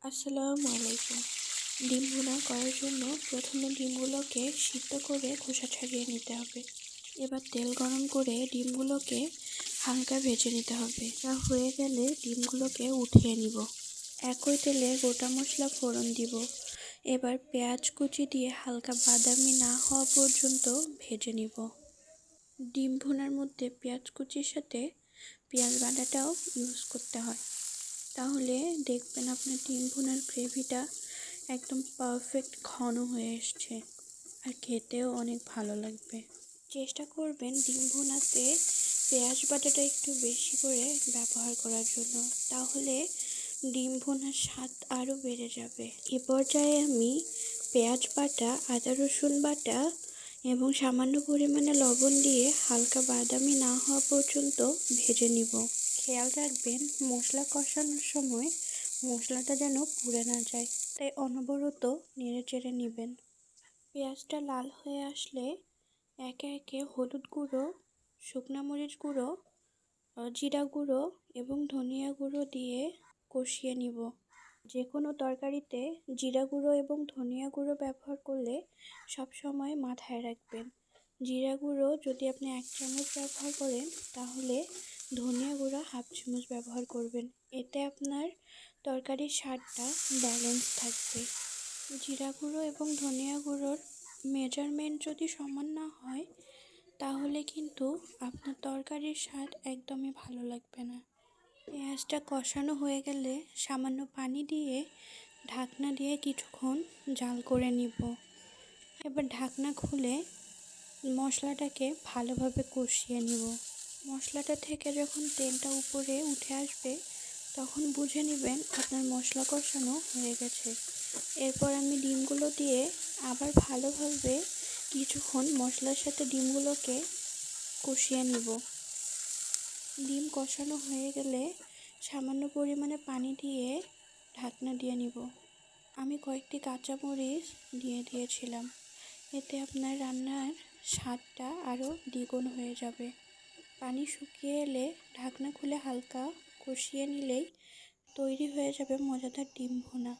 আসসালামু আলাইকুম। ডিম ভুনা করার জন্য প্রথমে ডিমগুলোকে সিদ্ধ করে খোসা ছাড়িয়ে নিতে হবে। এবার তেল গরম করে ডিমগুলোকে হালকা ভেজে নিতে হবে। তা হয়ে গেলে ডিমগুলোকে উঠিয়ে নিব। একই তেলে গোটা মশলা ফোড়ন দিব। এবার পেঁয়াজ কুচি দিয়ে হালকা বাদামি না হওয়া পর্যন্ত ভেজে নিব। ডিম ভুনার মধ্যে পেঁয়াজ কুচির সাথে পেঁয়াজ বাটাটাও ইউজ করতে হয়। তাহলে দেখবেন আপনার ডিম ভুনার গ্রেভিটা একদম পারফেক্ট ঘন হয়ে এসছে আর খেতেও অনেক ভালো লাগবে। চেষ্টা করবেন ডিম ভুনাতে পেঁয়াজ বাটাটা একটু বেশি করে ব্যবহার করার জন্য, তাহলে ডিম ভুনার স্বাদ আরও বেড়ে যাবে। এ পর্যায়ে আমি পেঁয়াজ বাটা, আদা রসুন বাটা এবং সামান্য পরিমাণে লবণ দিয়ে হালকা বাদামি না হওয়া পর্যন্ত ভেজে নিব। খেয়াল রাখবেন মশলা কষানোর সময় মশলাটা যেন পুড়ে না যায়, তাই অনবরত নেড়ে চেড়ে নেবেন। পেঁয়াজটা লাল হয়ে আসলে একে একে হলুদ গুঁড়ো, শুকনো মরিচ গুঁড়ো, জিরা গুঁড়ো এবং ধনিয়া গুঁড়ো দিয়ে কষিয়ে নিব। যে কোনো তরকারিতে জিরা গুঁড়ো এবং ধনিয়া গুঁড়ো ব্যবহার করলে সব সময় মাথায় রাখবেন, জিরা গুঁড়ো যদি আপনি 1 চামচ ব্যবহার করেন তাহলে ধনিয়া গুঁড়ো 1/2 চামচ ব্যবহার করবেন। এতে আপনার তরকারির স্বাদটা ব্যালেন্স থাকবে। জিরা গুঁড়ো এবং ধনিয়া গুঁড়োর মেজারমেন্ট যদি সমান না হয় তাহলে কিন্তু আপনার তরকারির স্বাদ একদমই ভালো লাগবে না। পেঁয়াজটা কষানো হয়ে গেলে সামান্য পানি দিয়ে ঢাকনা দিয়ে কিছুক্ষণ জাল করে নিব। এবার ঢাকনা খুলে মশলাটাকে ভালোভাবে কষিয়ে নিব। মশলাটা থেকে যখন তেলটা উপরে উঠে আসবে তখন বুঝে নেবেন আপনার মশলা কষানো হয়ে গেছে। এরপর আমি ডিমগুলো দিয়ে আবার ভালোভাবে কিছুক্ষণ মশলার সাথে ডিমগুলোকে কষিয়ে নিব। ডিম কষানো হয়ে গেলে সামান্য পরিমাণে পানি দিয়ে ঢাকনা দিয়ে নিব। আমি কয়েকটি কাঁচামরিচ দিয়ে দিয়েছিলাম, এতে আপনার রান্নার স্বাদটা আরও দ্বিগুণ হয়ে যাবে। পানি শুকিয়ে এলে ঢাকনা খুলে হালকা কষিয়ে নিলেই তৈরি হয়ে যাবে মজাদার ডিম ভুনা।